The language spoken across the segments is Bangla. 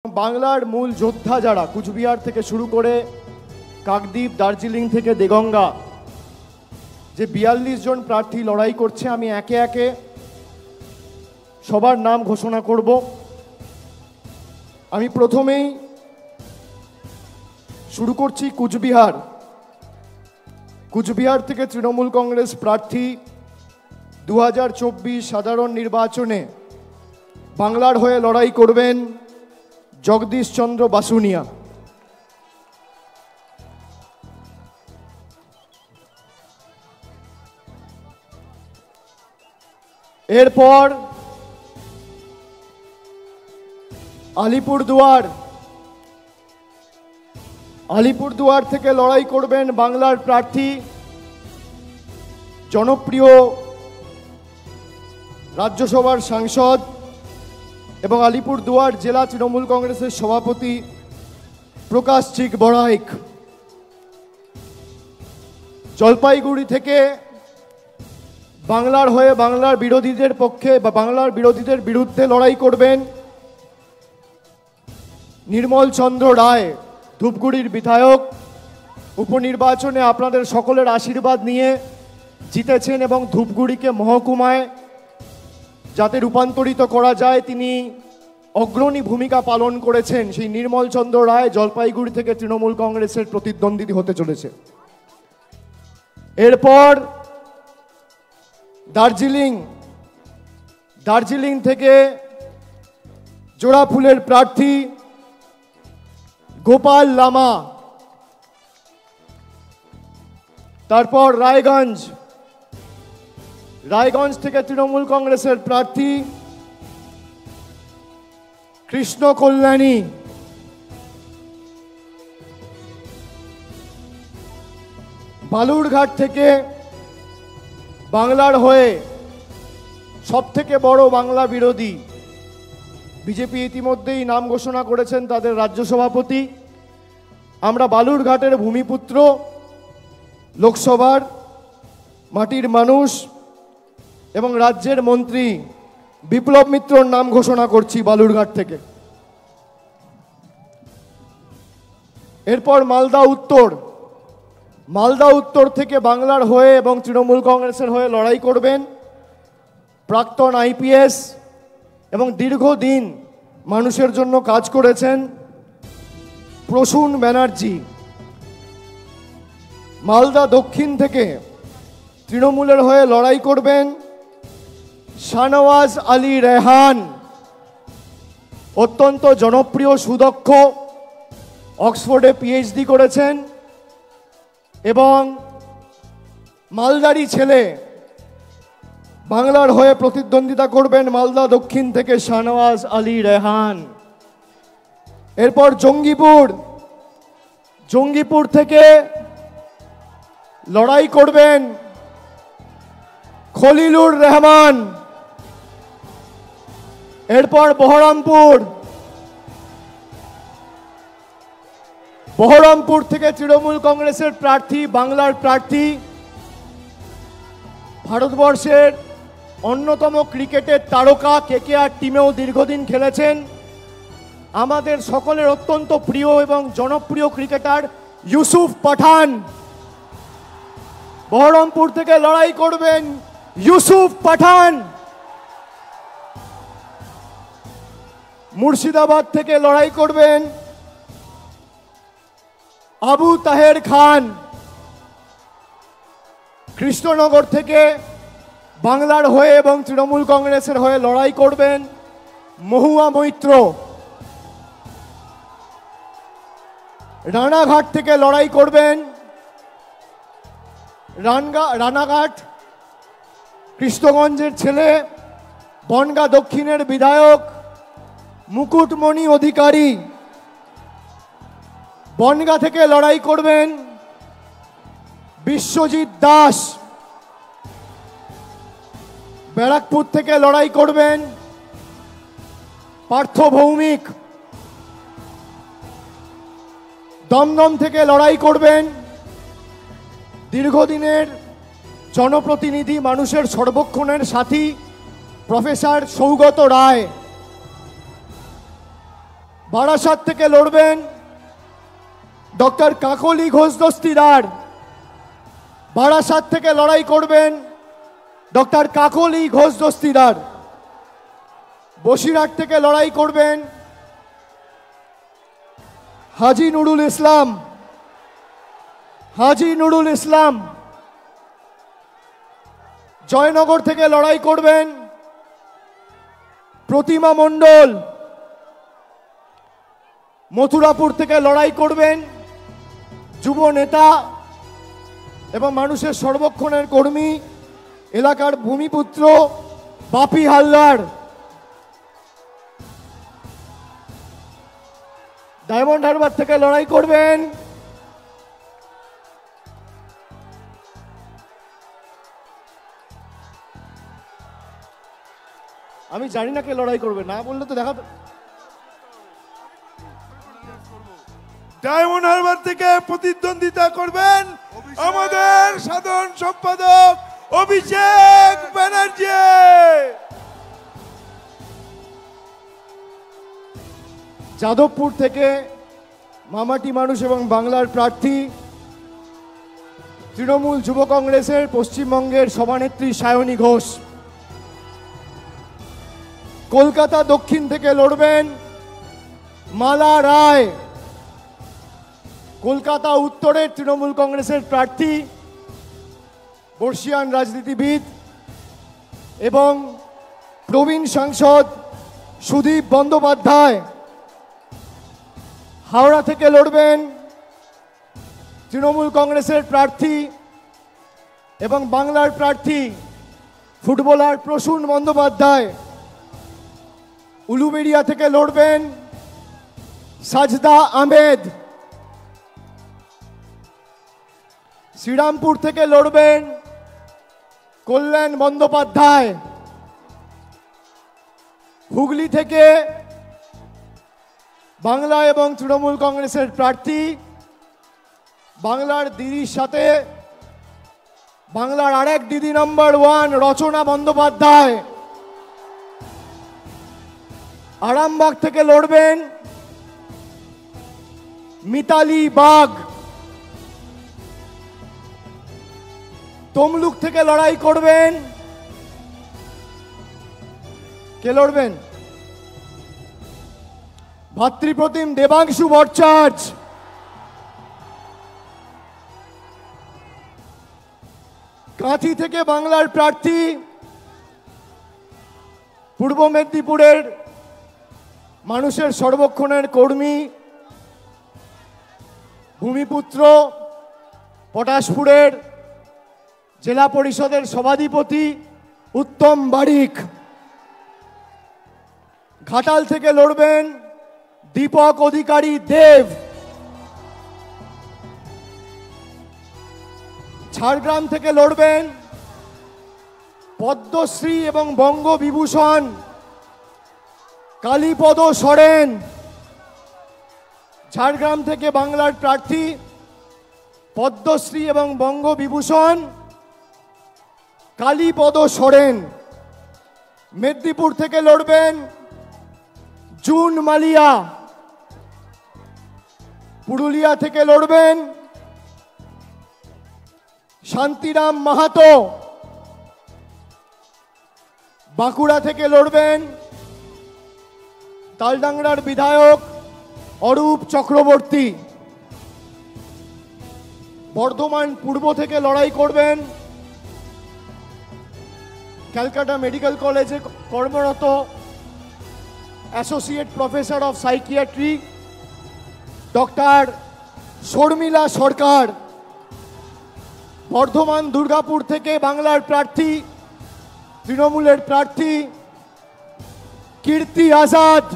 बांगलार मूल योद्धा जारा कुचबिहार থেকে शुरू করে কাকদ্বীপ দার্জিলিং থেকে দেগঙ্গা যে 42 জন প্রার্থী লড়াই করছে আমি একে একে সবার নাম ঘোষণা করব। আমি প্রথমেই শুরু করছি কুচবিহার থেকে তৃণমূল কংগ্রেস প্রার্থী 2024 সাধারণ নির্বাচনে বাংলার হয়ে লড়াই করবেন জগদীশ চন্দ্র বাসুনিয়া। এরপর আলিপুরদুয়ার থেকে লড়াই করবেন বাংলার প্রার্থী জনপ্রিয় রাজ্যসভার সাংসদ এবং আলিপুরদুয়ার জেলা তৃণমূল কংগ্রেসের সভাপতি প্রকাশ চিক বড়াইক। জলপাইগুড়ি থেকে বাংলার হয়ে বাংলার বিরোধীদের পক্ষে বা বাংলার বিরোধীদের বিরুদ্ধে লড়াই করবেন নির্মল চন্দ্র রায়, ধূপগুড়ির বিধায়ক। উপনির্বাচনে আপনাদের সকলের আশীর্বাদ নিয়ে জিতেছেন এবং ধূপগুড়িকে মহকুমায় যাতে রূপান্তরিত করা যায় তিনি অগ্রণী ভূমিকা পালন করেছেন। সেই নির্মল চন্দ্র রায় জলপাইগুড়ি থেকে তৃণমূল কংগ্রেসের প্রতিদ্বন্দ্বী হতে চলেছে। এরপর দার্জিলিং থেকে জোড়াফুলের প্রার্থী গোপাল লামা। তারপর রায়গঞ্জ থেকে তৃণমূল কংগ্রেসের প্রার্থী কৃষ্ণ কল্যাণী। বালুরঘাট থেকে বাংলার হয়ে সবথেকে বড় বাংলা বিরোধী বিজেপি ইতিমধ্যেই নাম ঘোষণা করেছেন তাদের রাজ্য সভাপতি। আমরা বালুরঘাটের ভূমিপুত্র, লোকসভার মাটির মানুষ এবং রাজ্যের মন্ত্রী বিপ্লব মিত্রর নাম ঘোষণা করছি বালুরঘাট থেকে। এরপর মালদা উত্তর থেকে বাংলার হয়ে এবং তৃণমূল কংগ্রেসের হয়ে লড়াই করবেন প্রাক্তন আইপিএস এবং দীর্ঘদিন মানুষের জন্য কাজ করেছেন প্রসূন ব্যানার্জি। মালদা দক্ষিণ থেকে তৃণমূলের হয়ে লড়াই করবেন শাহনওয়াজ আলী রেহান, অত্যন্ত জনপ্রিয় সুদক্ষ, অক্সফোর্ডে পিএইচডি করেছেন এবং মালদারি ছেলে। বাংলার হয়ে প্রতিদ্বন্দ্বিতা করবেন মালদা দক্ষিণ থেকে শাহনওয়াজ আলী রেহান। এরপর জঙ্গিপুর থেকে লড়াই করবেন খলিলুর রহমান। এরপর বহরমপুর থেকে তৃণমূল কংগ্রেসের প্রার্থী, বাংলার প্রার্থী, ভারতবর্ষের অন্যতম ক্রিকেটের তারকা, কেকেআর টিমেও দীর্ঘদিন খেলেছেন, আমাদের সকলের অত্যন্ত প্রিয় এবং জনপ্রিয় ক্রিকেটার ইউসুফ পাঠান। বহরমপুর থেকে লড়াই করবেন ইউসুফ পাঠান। মুর্শিদাবাদ থেকে লড়াই করবেন আবু তাহের খান। কৃষ্ণনগর থেকে বাংলার হয়ে এবং তৃণমূল কংগ্রেসের হয়ে লড়াই করবেন মহুয়া মৈত্র। রানাঘাট থেকে লড়াই করবেন রানাঘাট কৃষ্ণগঞ্জের ছেলে, বনগাঁ দক্ষিণের বিধায়ক মুকুটমণি অধিকারী। বনগাঁ থেকে লড়াই করবেন বিশ্বজিৎ দাস। ব্যারাকপুর থেকে লড়াই করবেন পার্থ ভৌমিক। দমদম থেকে লড়াই করবেন দীর্ঘদিনের জনপ্রতিনিধি, মানুষের সর্বক্ষণের সাথী প্রফেসর সৌগত রায়। বারাসাত থেকে লড়বেন ডক্টর কাকলি ঘোষ দস্তিদার। বারাসাত থেকে লড়াই করবেন ডক্টর কাকলি ঘোষ দস্তিদার। বসিরহাট থেকে লড়াই করবেন হাজি নুরুল ইসলাম। হাজি নুরুল ইসলাম। জয়নগর থেকে লড়াই করবেন প্রতিমা মণ্ডল। মথুরাপুর থেকে লড়াই করবেন যুব নেতা এবং মানুষের সর্বক্ষণের কর্মী এলাকার ভূমিপুত্র বাপি হালদার। ডায়মন্ড হারবার থেকে লড়াই করবেন আমি জানি না কে লড়াই করবে, না বললে তো দেখা। ডায়মন্ড হারবার থেকে প্রতিদ্বন্দ্বিতা করবেন আমাদের সাধারণ সম্পাদক অভিষেক ব্যানার্জি। যাদবপুর থেকে মামাটি মানুষ এবং বাংলার প্রার্থী তৃণমূল যুব কংগ্রেসের পশ্চিমবঙ্গের সভানেত্রী সায়নী ঘোষ। কলকাতা দক্ষিণ থেকে লড়বেন মালা রায়। কলকাতা উত্তরের তৃণমূল কংগ্রেসের প্রার্থী বর্ষিয়ান রাজনীতিবিদ এবং প্রবীণ সাংসদ সুদীপ বন্দ্যোপাধ্যায়। হাওড়া থেকে লড়বেন তৃণমূল কংগ্রেসের প্রার্থী এবং বাংলার প্রার্থী ফুটবলার প্রসূন বন্দ্যোপাধ্যায়। উলুবেড়িয়া থেকে লড়বেন সাজদা আহমেদ। শ্রীরামপুর থেকে লড়বেন কল্যাণ বন্দ্যোপাধ্যায়। হুগলি থেকে বাংলা এবং তৃণমূল কংগ্রেসের প্রার্থী বাংলার দিদির সাথে বাংলার আরেক দিদি নম্বর 1 রচনা বন্দ্যোপাধ্যায়। আরামবাগ থেকে লড়বেন মিতালি বাগ। তমলুক থেকে লড়াই করবেন কে লড়বেন ভাতৃপ্রতিম দেবাংশু ভট্টাচার্য। কাঁথি থেকে বাংলার প্রার্থী পূর্ব মেদিনীপুরের মানুষের সর্বক্ষণের কর্মী ভূমিপুত্র পটাশপুরের জেলা পরিষদের সভাধিপতি উত্তম বারিক। ঘাটাল থেকে লড়বেন দীপক অধিকারী দেব। ঝাড়গ্রাম থেকে লড়বেন পদ্মশ্রী এবং বঙ্গবিভূষণ কালীপদ সরেন। ঝাড়গ্রাম থেকে বাংলার প্রার্থী পদ্মশ্রী এবং বঙ্গবিভূষণ কালীপদ সরেন। মেদিনীপুর থেকে লড়বেন জুন মালিয়া। পুরুলিয়া থেকে লড়বেন শান্তিরাম মাহাতো। বাঁকুড়া থেকে লড়বেন তালডাংরার বিধায়ক অরূপ চক্রবর্তী। বর্ধমান পূর্ব থেকে লড়াই করবেন ক্যালকাটা মেডিকেল কলেজে কর্মরত associate professor of psychiatry doctor Sharmila Sarkar. Bardhaman Durgapur থেকে বাংলার প্রার্থী তৃণমূলের প্রার্থী কীর্তি আজাদ।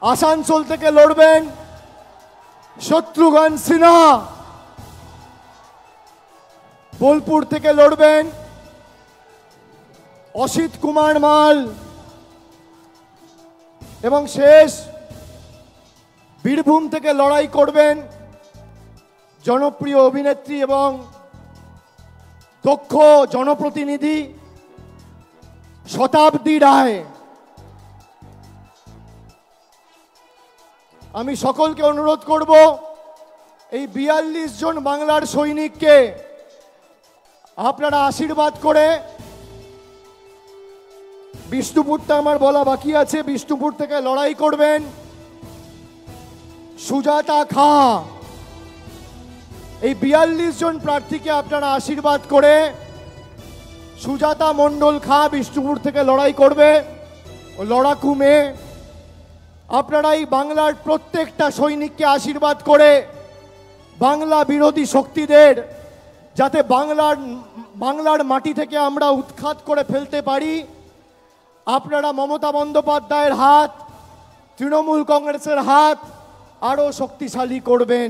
আসানসোল থেকে লড়বেন শত্রুঘ্ন সিনহা। বোলপুর থেকে লড়বেন অসিত কুমার মাল। এবং শেষ বীরভূম থেকে লড়াই করবেন জনপ্রিয় অভিনেত্রী এবং দক্ষ জনপ্রতিনিধি শতাব্দী রায়। আমি সকলকে অনুরোধ করব এই ৪২ জন বাংলার সৈনিককে আপনারা আশীর্বাদ করে, বিষ্ণুপুরটা আমার বলা বাকি আছে, বিষ্ণুপুর থেকে লড়াই করবেন সুজাতা খা। এই ৪২ জন প্রার্থীকে আপনারা আশীর্বাদ করে সুজাতা মণ্ডল খা বিষ্ণুপুর থেকে লড়াই করবে, ও লড়াকু মেয়ে। আপনারা এই বাংলার প্রত্যেকটা সৈনিককে আশীর্বাদ করে বাংলা বিরোধী শক্তিদের যাতে বাংলার মাটি থেকে আমরা উৎখাত করে ফেলতে পারি, আপনারা মমতা বন্দ্যোপাধ্যায়ের হাত, তৃণমূল কংগ্রেসের হাত আরো শক্তিশালী করবেন।